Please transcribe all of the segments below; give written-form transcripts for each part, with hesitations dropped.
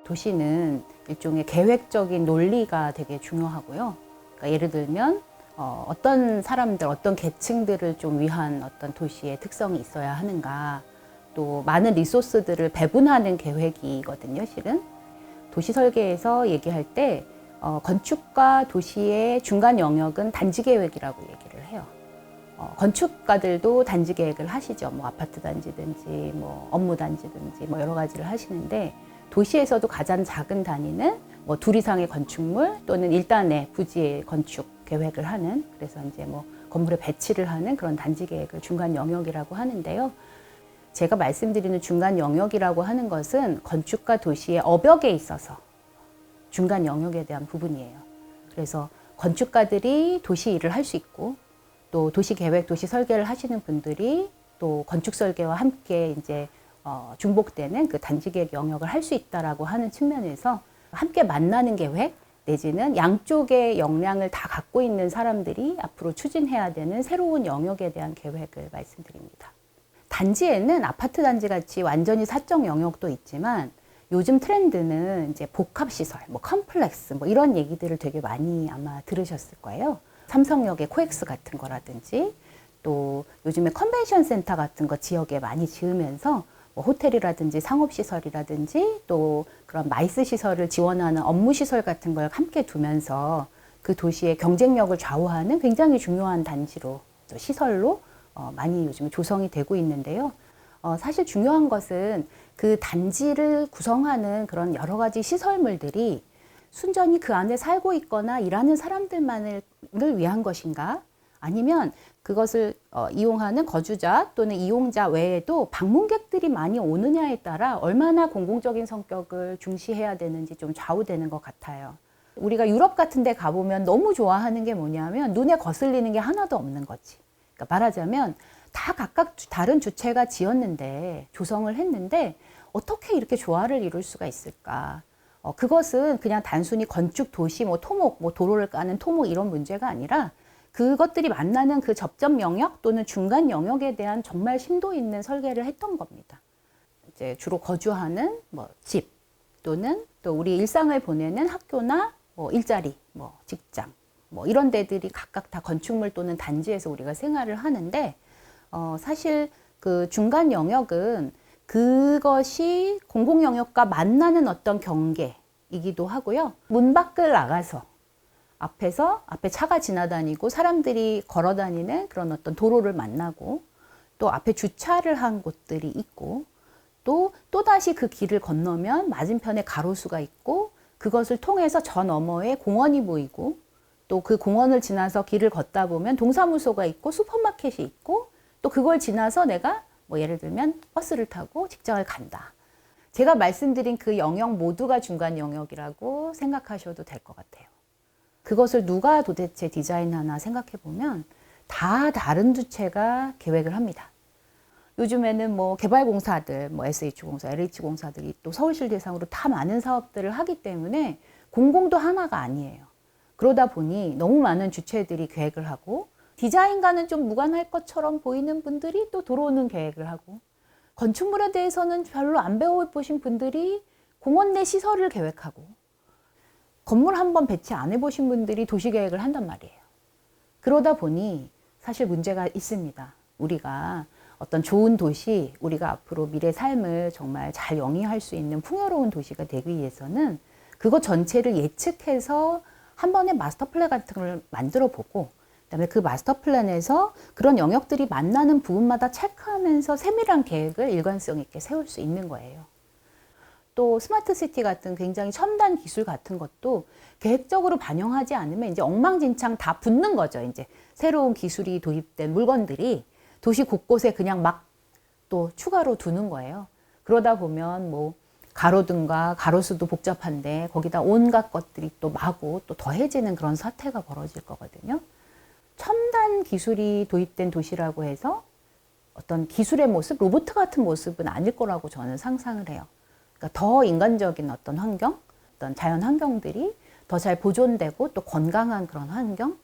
도시는 일종의 계획적인 논리가 되게 중요하고요. 그러니까 예를 들면 어떤 사람들, 어떤 계층들을 좀 위한 어떤 도시의 특성이 있어야 하는가, 또 많은 리소스들을 배분하는 계획이거든요, 실은. 도시 설계에서 얘기할 때 건축과 도시의 중간 영역은 단지 계획이라고 얘기를 해요. 건축가들도 단지 계획을 하시죠. 뭐 아파트 단지든지 뭐 업무 단지든지 뭐 여러 가지를 하시는데, 도시에서도 가장 작은 단위는 뭐 둘 이상의 건축물 또는 일단의 부지의 건축 계획을 하는, 그래서 이제 뭐 건물에 배치를 하는 그런 단지 계획을 중간 영역이라고 하는데요. 제가 말씀드리는 중간 영역이라고 하는 것은 건축과 도시의 어벽에 있어서 중간 영역에 대한 부분이에요. 그래서 건축가들이 도시 일을 할 수 있고, 또 도시 계획, 도시 설계를 하시는 분들이 또 건축 설계와 함께 이제 중복되는 그 단지 계획 영역을 할 수 있다라고 하는 측면에서 함께 만나는 계획, 내지는 양쪽의 역량을 다 갖고 있는 사람들이 앞으로 추진해야 되는 새로운 영역에 대한 계획을 말씀드립니다. 단지에는 아파트 단지 같이 완전히 사적 영역도 있지만, 요즘 트렌드는 이제 복합시설, 뭐 컴플렉스, 뭐 이런 얘기들을 되게 많이 아마 들으셨을 거예요. 삼성역의 코엑스 같은 거라든지, 또 요즘에 컨벤션 센터 같은 거 지역에 많이 지으면서 뭐 호텔이라든지 상업시설이라든지 또 그런 마이스 시설을 지원하는 업무시설 같은 걸 함께 두면서 그 도시의 경쟁력을 좌우하는 굉장히 중요한 단지로, 시설로 많이 요즘 조성이 되고 있는데요. 사실 중요한 것은 그 단지를 구성하는 그런 여러 가지 시설물들이 순전히 그 안에 살고 있거나 일하는 사람들만을 위한 것인가? 아니면 그것을 이용하는 거주자 또는 이용자 외에도 방문객들이 많이 오느냐에 따라 얼마나 공공적인 성격을 중시해야 되는지 좀 좌우되는 것 같아요. 우리가 유럽 같은 데 가보면 너무 좋아하는 게 뭐냐면 눈에 거슬리는 게 하나도 없는 거지. 그러니까 말하자면 다 각각 다른 주체가 지었는데, 조성을 했는데 어떻게 이렇게 조화를 이룰 수가 있을까? 그것은 그냥 단순히 건축 도시, 뭐 토목, 뭐 도로를 까는 토목 이런 문제가 아니라 그것들이 만나는 그 접점 영역 또는 중간 영역에 대한 정말 심도 있는 설계를 했던 겁니다. 이제 주로 거주하는 뭐 집 또는 또 우리 일상을 보내는 학교나 뭐 일자리, 뭐 직장, 뭐 이런 데들이 각각 다 건축물 또는 단지에서 우리가 생활을 하는데, 사실 그 중간 영역은 그것이 공공 영역과 만나는 어떤 경계이기도 하고요. 문 밖을 나가서 앞에 차가 지나다니고 사람들이 걸어 다니는 그런 어떤 도로를 만나고, 또 앞에 주차를 한 곳들이 있고, 또다시 그 길을 건너면 맞은편에 가로수가 있고, 그것을 통해서 저 너머에 공원이 보이고, 또 그 공원을 지나서 길을 걷다 보면 동사무소가 있고 슈퍼마켓이 있고, 또 그걸 지나서 내가 뭐 예를 들면 버스를 타고 직장을 간다. 제가 말씀드린 그 영역 모두가 중간 영역이라고 생각하셔도 될 것 같아요. 그것을 누가 도대체 디자인하나 생각해 보면 다 다른 주체가 계획을 합니다. 요즘에는 뭐 개발공사들, 뭐 SH공사, LH공사들이 또 서울시를 대상으로 다 많은 사업들을 하기 때문에 공공도 하나가 아니에요. 그러다 보니 너무 많은 주체들이 계획을 하고, 디자인과는 좀 무관할 것처럼 보이는 분들이 또 들어오는 계획을 하고, 건축물에 대해서는 별로 안 배워보신 분들이 공원 내 시설을 계획하고, 건물 한번 배치 안 해보신 분들이 도시계획을 한단 말이에요. 그러다 보니 사실 문제가 있습니다. 우리가 어떤 좋은 도시, 우리가 앞으로 미래 삶을 정말 잘 영위할 수 있는 풍요로운 도시가 되기 위해서는 그것 전체를 예측해서 한 번의 마스터 플랜 같은 걸 만들어 보고, 그다음에 그 마스터 플랜에서 그런 영역들이 만나는 부분마다 체크하면서 세밀한 계획을 일관성 있게 세울 수 있는 거예요. 또 스마트 시티 같은 굉장히 첨단 기술 같은 것도 계획적으로 반영하지 않으면 이제 엉망진창 다 붙는 거죠. 이제 새로운 기술이 도입된 물건들이 도시 곳곳에 그냥 막 또 추가로 두는 거예요. 그러다 보면 뭐 가로등과 가로수도 복잡한데 거기다 온갖 것들이 또 마구 또 더해지는 그런 사태가 벌어질 거거든요. 첨단 기술이 도입된 도시라고 해서 어떤 기술의 모습, 로봇 같은 모습은 아닐 거라고 저는 상상을 해요. 그러니까 더 인간적인 어떤 환경, 어떤 자연 환경들이 더 잘 보존되고 또 건강한 그런 환경,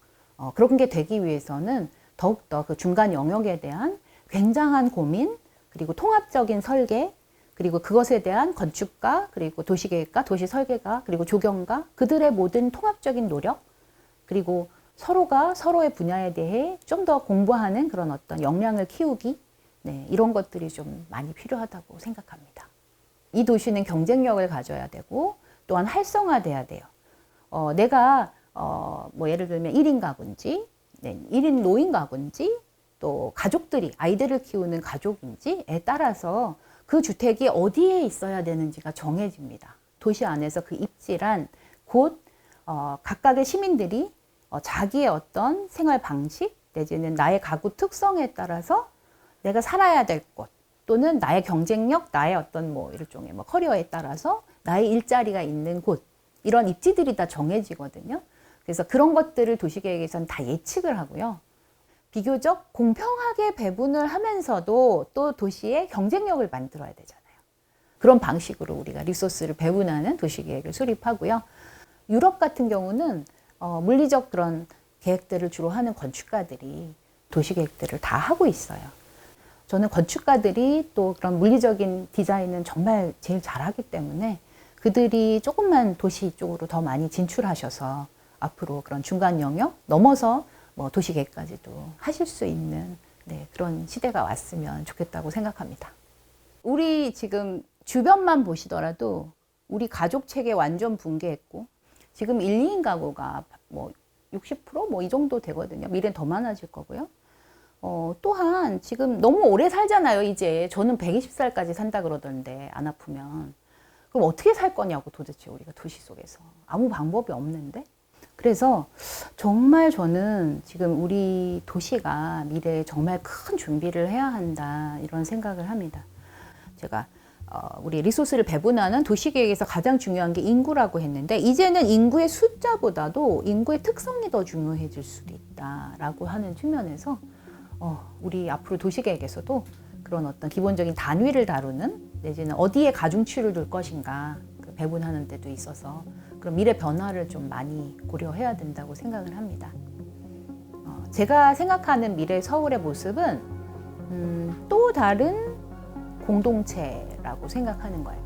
그런 게 되기 위해서는 더욱더 그 중간 영역에 대한 굉장한 고민, 그리고 통합적인 설계, 그리고 그것에 대한 건축가, 그리고 도시계획가, 도시설계가, 그리고 조경가, 그들의 모든 통합적인 노력, 그리고 서로가 서로의 분야에 대해 좀 더 공부하는 그런 어떤 역량을 키우기, 네, 이런 것들이 좀 많이 필요하다고 생각합니다. 이 도시는 경쟁력을 가져야 되고 또한 활성화돼야 돼요. 내가 뭐 예를 들면 1인 가구인지, 네, 1인 노인 가구인지, 또 가족들이 아이들을 키우는 가족인지에 따라서 그 주택이 어디에 있어야 되는지가 정해집니다. 도시 안에서 그 입지란 곧 각각의 시민들이 자기의 어떤 생활 방식 내지는 나의 가구 특성에 따라서 내가 살아야 될 곳 또는 나의 경쟁력, 나의 어떤 뭐 일종의 뭐 커리어에 따라서 나의 일자리가 있는 곳 이런 입지들이 다 정해지거든요. 그래서 그런 것들을 도시계획에서는 다 예측을 하고요. 비교적 공평하게 배분을 하면서도 또 도시의 경쟁력을 만들어야 되잖아요. 그런 방식으로 우리가 리소스를 배분하는 도시계획을 수립하고요. 유럽 같은 경우는 물리적 그런 계획들을 주로 하는 건축가들이 도시계획들을 다 하고 있어요. 저는 건축가들이 또 그런 물리적인 디자인은 정말 제일 잘하기 때문에 그들이 조금만 도시 쪽으로 더 많이 진출하셔서 앞으로 그런 중간 영역 넘어서 뭐 도시계획까지도 하실 수 있는 네, 그런 시대가 왔으면 좋겠다고 생각합니다. 우리 지금 주변만 보시더라도 우리 가족 체계 완전 붕괴했고 지금 1, 2인 가구가 뭐 60%뭐 이 정도 되거든요. 미래는 더 많아질 거고요. 또한 지금 너무 오래 살잖아요. 이제 저는 120살까지 산다 그러던데 안 아프면. 그럼 어떻게 살 거냐고 도대체 우리가 도시 속에서. 아무 방법이 없는데. 그래서 정말 저는 지금 우리 도시가 미래에 정말 큰 준비를 해야 한다 이런 생각을 합니다. 제가 우리 리소스를 배분하는 도시계획에서 가장 중요한 게 인구라고 했는데 이제는 인구의 숫자보다도 인구의 특성이 더 중요해질 수도 있다라고 하는 측면에서 우리 앞으로 도시계획에서도 그런 어떤 기본적인 단위를 다루는 내지는 어디에 가중치를 둘 것인가 그 배분하는 데도 있어서 그런 미래 변화를 좀 많이 고려해야 된다고 생각을 합니다. 제가 생각하는 미래 서울의 모습은 또 다른 공동체라고 생각하는 거예요.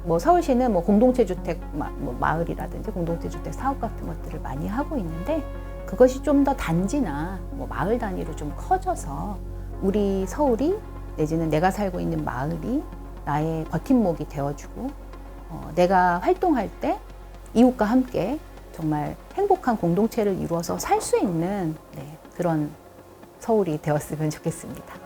뭐 서울시는 뭐 공동체 주택 뭐 마을이라든지 공동체 주택 사업 같은 것들을 많이 하고 있는데 그것이 좀 더 단지나 뭐 마을 단위로 좀 커져서 우리 서울이 내지는 내가 살고 있는 마을이 나의 버팀목이 되어주고 내가 활동할 때 이웃과 함께 정말 행복한 공동체를 이루어서 살 수 있는 네, 그런 서울이 되었으면 좋겠습니다.